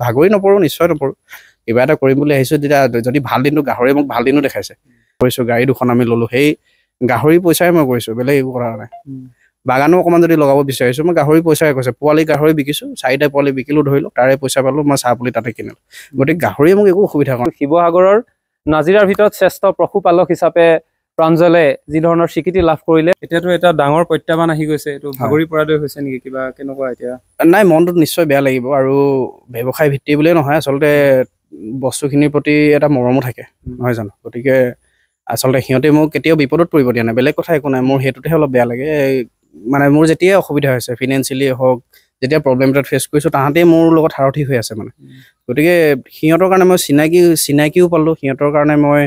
ভাগৰি নপৰোঁ, নিশ্চয় নপৰোঁ। কিবা এটা কৰিম বুলি আহিছোঁ, তেতিয়া যদি ভাল দিনটো গাহৰিয়ে মোক ভাল দিনো দেখাইছে। কৰিছোঁ গাড়ী দুখন আমি ল'লোঁ, সেই গাহৰি পইচাই মই কৰিছোঁ, বেলেগ একো কৰা নাই। বাগানো অকণমান যদি লগাব বিচাৰিছোঁ, মই গাহৰি পইচাই কৈছোঁ। পোৱালি গাহৰি বিকিছোঁ, 4টা পোৱালি বিকিলোঁ ধৰি লওক, তাৰে পইচা পালোঁ, মই চাহ পুলি তাতে কিনিলোঁ। গতিকে গাহৰিয়ে মোক একো অসুবিধা কৰা নাই। শিৱসাগৰৰ নাজিৰাৰ ভিতৰত শ্ৰেষ্ঠ পশুপালক হিচাপে প্ৰাঞ্জলে যি ধৰণৰ স্বীকৃতি লাভ কৰিলে, এতিয়াতো এটা ডাঙৰ প্ৰত্যাহ্বান আহি গৈছে। এইটো ভাগৰি পৰাদৈ হৈছে নেকি, কিবা কেনেকুৱা এতিয়া? নাই, মনটোত নিশ্চয় বেয়া লাগিব, আৰু ব্যৱসায় ভিত্তি বুলিয়ে নহয়, আচলতে বস্তুখিনিৰ প্ৰতি এটা মৰমো থাকে, নহয় জানো? গতিকে আচলতে সিহঁতে মোক কেতিয়াও বিপদত পৰিব দিয়া নাই, বেলেগ কথা একো নাই। মোৰ সেইটোতেহে অলপ বেয়া লাগে। মানে মোৰ যেতিয়াই অসুবিধা হৈছে, ফিনেন্সিয়েলিয়ে হওক, যেতিয়া প্ৰব্লেম এটাত ফেচ কৰিছোঁ, তাহাঁতেই মোৰ লগত সাৰথি হৈ আছে মানে। গতিকে সিহঁতৰ কাৰণে মই চিনাকিও পালোঁ, সিহঁতৰ কাৰণে মই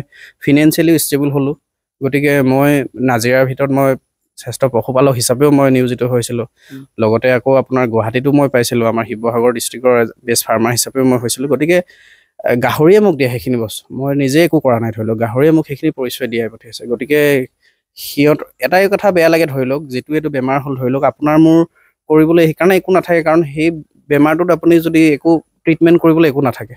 ফিনেন্সিয়েলি ষ্টেবল হ'লোঁ। গতিকে মই নাজিৰাৰ ভিতৰত মই শ্ৰেষ্ঠ পশুপালক হিচাপেও মই নিয়োজিত হৈছিলোঁ। লগতে আকৌ আপোনাৰ গুৱাহাটীতো মই পাইছিলোঁ, আমাৰ শিৱসাগৰ ডিষ্ট্ৰিক্টৰ বেষ্ট ফাৰ্মাৰ হিচাপেও মই হৈছিলোঁ। গতিকে গাহৰিয়ে মোক দিয়ে সেইখিনি বস্তু, মই নিজে একো কৰা নাই ধৰি লওক, গাহৰিয়ে মোক সেইখিনি পৰিচয় দিয়াই পঠিয়াইছে। গতিকে এটাই কথা বেয়া লাগে ধৰি লওক, যিটো এইটো বেমাৰ হ'ল ধৰি লওক, আপোনাৰ মোৰ কৰিবলৈ সেইকাৰণে একো নাথাকে, কাৰণ সেই বেমাৰটোত আপুনি যদি একো ট্ৰিটমেণ্ট কৰিবলৈ একো নাথাকে,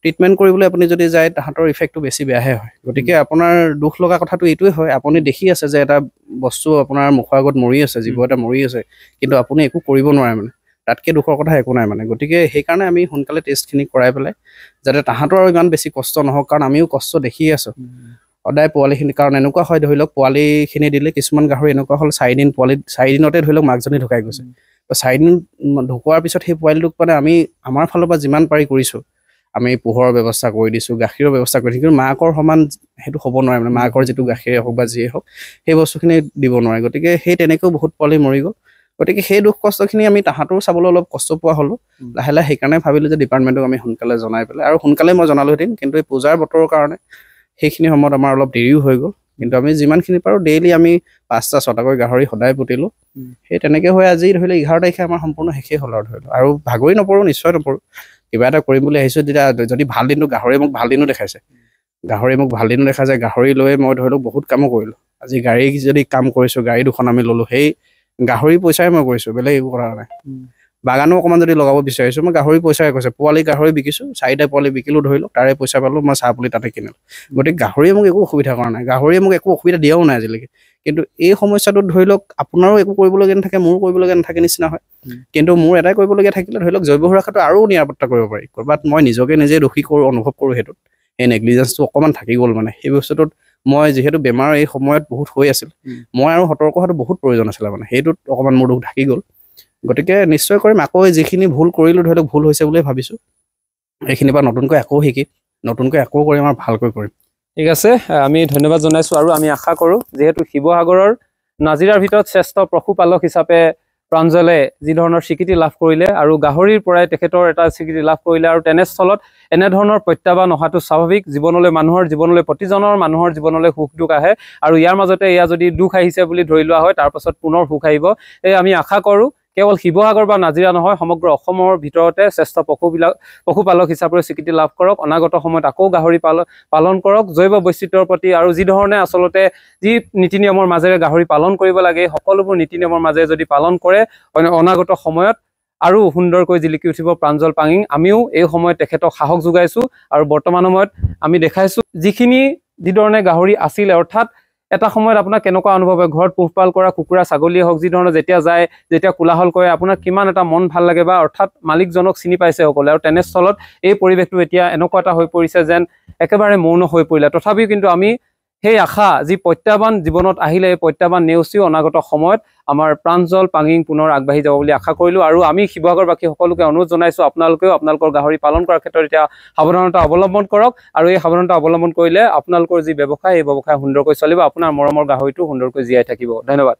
ট্ৰিটমেণ্ট কৰিবলৈ আপুনি যদি যায়, তাহাঁতৰ ইফেক্টটো বেছি বেয়াহে হয়। গতিকে আপোনাৰ দুখ লগা কথাটো এইটোৱে হয়, আপুনি দেখি আছে যে এটা বস্তু আপোনাৰ মুখৰ আগত মৰি আছে, জীৱ এটা মৰি আছে, কিন্তু আপুনি একো কৰিব নোৱাৰে মানে। তাতকৈ দুখৰ কথা একো নাই মানে। গতিকে সেইকাৰণে আমি সোনকালে টেষ্টখিনি কৰাই পেলাই, যাতে তাহাঁতৰ আৰু ইমান বেছি কষ্ট নহওক, কাৰণ আমিও কষ্ট দেখি আছোঁ সদায় পোৱালিখিনি। কাৰণ এনেকুৱা হয় ধৰি লওক, পোৱালিখিনি দিলে কিছুমান গাহৰি এনেকুৱা হ'ল, 4 দিনতে ধৰি লওক মাকজনী ঢুকাই গৈছে। তো 4 দিন ঢুকোৱাৰ পিছত সেই পোৱালিটোক মানে আমি আমাৰ ফালৰ পৰা যিমান পাৰি কৰিছোঁ, আমি পোহৰৰ ব্যৱস্থা কৰি দিছোঁ, গাখীৰৰ ব্যৱস্থা কৰি দিছোঁ, কিন্তু মাকৰ সমান সেইটো হ'ব নোৱাৰে মানে। মাকৰ যিটো গাখীৰে হওক বা যিয়ে হওক, সেই বস্তুখিনি দিব নোৱাৰে। গতিকে সেই তেনেকৈও বহুত পোৱালি মৰি গ'ল। গতিকে সেই দুখ কষ্টখিনি আমি তাহাঁতৰো চাবলৈ অলপ কষ্ট পোৱা হ'লোঁ। লাহে লাহে সেইকাৰণে ভাবিলোঁ যে ডিপাৰ্টমেণ্টক আমি সোনকালে জনাই পেলাই, আৰু সোনকালে মই জনালোহেঁতেন, কিন্তু এই পূজাৰ বতৰৰ কাৰণে সেইখিনি সময়ত আমাৰ অলপ দেৰিও হৈ গ'ল। কিন্তু আমি যিমানখিনি পাৰোঁ ডেইলি আমি 5টা 6টাকৈ গাহৰি সদায় পুতিলোঁ। সেই তেনেকৈ হৈ আজি ধৰি লওক 11 তাৰিখে আমাৰ সম্পূৰ্ণ শেষেই হ'ল আৰু ধৰি লওক। আৰু ভাগৰি নপৰোঁ, নিশ্চয় নপৰোঁ। কিবা এটা কৰিম বুলি আহিছোঁ, তেতিয়া যদি ভাল দিনটো গাহৰিয়ে মোক ভাল দিনো দেখাইছে, গাহৰি লৈ মই ধৰি লওক বহুত কামো কৰিলোঁ। আজি গাড়ী যদি কাম কৰিছোঁ, গাড়ী দুখন আমি ল'লোঁ, সেই গাহৰি পইচাই মই কৰিছোঁ, বেলেগ একো কৰা নাই। বাগানো অকণমান যদি লগাব বিচাৰিছোঁ, মই গাহৰি পইচাই কৈছোঁ। পোৱালি গাহৰি বিকিছোঁ, 4টা পোৱালি বিকিলোঁ ধৰি লওক, তাৰে পইচা পালোঁ, মই চাহ পুলি তাতে কিনিলোঁ। গতিকে গাহৰিয়ে মোক একো অসুবিধা কৰা নাই, গাহৰিয়ে মোক একো অসুবিধা দিয়াও নাই আজিলৈকে। কিন্তু এই সমস্যাটোত ধৰি লওক আপোনাৰো একো কৰিবলগীয়া নাথাকে, মোৰো কৰিবলগীয়া নাথাকে নিচিনা হয়। কিন্তু মোৰ এটাই কৰিবলগীয়া থাকিলে ধৰি লওক, জৈৱ সুৰক্ষাটো আৰু নিৰাপত্তা কৰিব পাৰি। ক'ৰবাত মই নিজকে নিজে দোষী অনুভৱ কৰোঁ সেইটোত, সেই নেগলিজেঞ্চটো অকণমান থাকি গ'ল মানে। সেই বস্তুটোত মই যিহেতু বেমাৰ এই সময়ত বহুত হৈ আছিল, মই আৰু সতৰ্ক হোৱাটো বহুত প্ৰয়োজন আছিলে মানে, সেইটোত অকণমান মোৰ দুখ থাকি গ'ল। গতিকে নিশ্চয় কৰিম। আকৌ যিখিনি ভুল কৰিলোঁ ধৰি লওক, ভুল হৈছে বুলিয়ে ভাবিছোঁ। এইখিনিৰ পৰা নতুনকৈ আকৌ শিকিম, নতুনকৈ আকৌ কৰিম আৰু ভালকৈ কৰিম। ঠিক আছে, আমি ধন্যবাদ জনাইছোঁ। আৰু আমি আশা কৰোঁ, যিহেতু শিৱসাগৰৰ নাজিৰাৰ ভিতৰত শ্ৰেষ্ঠ পশুপালক হিচাপে প্ৰাঞ্জলে যি ধৰণৰ স্বীকৃতি লাভ কৰিলে, আৰু গাহৰিৰ পৰাই তেখেতৰ এটা স্বীকৃতি লাভ কৰিলে, আৰু তেনেস্থলত এনেধৰণৰ প্ৰত্যাহ্বান অহাটো স্বাভাৱিক। মানুহৰ জীৱনলৈ প্ৰতিজনৰ মানুহৰ জীৱনলৈ সুখ দুখ আহে, আৰু ইয়াৰ মাজতে এয়া যদি দুখ আহিছে বুলি ধৰি লোৱা হয়, তাৰ পাছত পুনৰ সুখ আহিব। এই আমি আশা কৰোঁ কেৱল শিৱসাগৰ বা নাজিৰা নহয়, সমগ্ৰ অসমৰ ভিতৰতে শ্ৰেষ্ঠ পশুপালক হিচাপে স্বীকৃতি লাভ কৰক। অনাগত সময়ত আকৌ গাহৰি পালন কৰক, জৈৱ বৈচিত্ৰ্যৰ প্ৰতি, আৰু যি ধৰণে আচলতে যি নীতি নিয়মৰ মাজেৰে গাহৰি পালন কৰিব লাগে, সকলোবোৰ নীতি নিয়মৰ মাজেৰে যদি পালন কৰে, অনাগত সময়ত আৰু সুন্দৰকৈ জিলিকি উঠিব প্ৰাঞ্জল পাঙিং। আমিও এই সময়ত তেখেতক সাহস যোগাইছোঁ, আৰু বৰ্তমান সময়ত আমি দেখাইছোঁ যিধৰণে গাহৰি আছিলে, অৰ্থাৎ এটা সময়ত আপোনাৰ কেনেকুৱা অনুভৱ হয়, ঘৰত পোহপাল কৰা কুকুৰা ছাগলীয়ে হওক, যি ধৰণে যেতিয়া কোলাহল কৰে, আপোনাৰ কিমান এটা মন ভাল লাগে, বা অৰ্থাৎ মালিকজনক চিনি পাইছে সকলোৱে। আৰু তেনেস্থলত এই পৰিৱেশটো এতিয়া এনেকুৱা এটা হৈ পৰিছে যেন একেবাৰে মৌন হৈ পৰিলে। তথাপিও কিন্তু আমি সেই আশা, যি প্ৰত্যাহ্বান জীৱনত আহিলে, এই প্ৰত্যাহ্বান নেওচিও অনাগত সময়ত আমাৰ প্ৰাঞ্জল পাঙিং পুনৰ আগবাঢ়ি যাব বুলি আশা কৰিলোঁ। আৰু আমি শিৱসাগৰবাসী সকলোকে অনুৰোধ জনাইছোঁ, আপোনালোকেও আপোনালোকৰ গাহৰি পালন কৰাৰ ক্ষেত্ৰত এতিয়া সাৱধানতা অৱলম্বন কৰক, আৰু এই সাৱধানতা অৱলম্বন কৰিলে আপোনালোকৰ যি ব্যৱসায়, এই ব্যৱসায় সুন্দৰকৈ চলিব, আপোনাৰ মৰমৰ গাহৰিটো সুন্দৰকৈ জীয়াই থাকিব। ধন্যবাদ।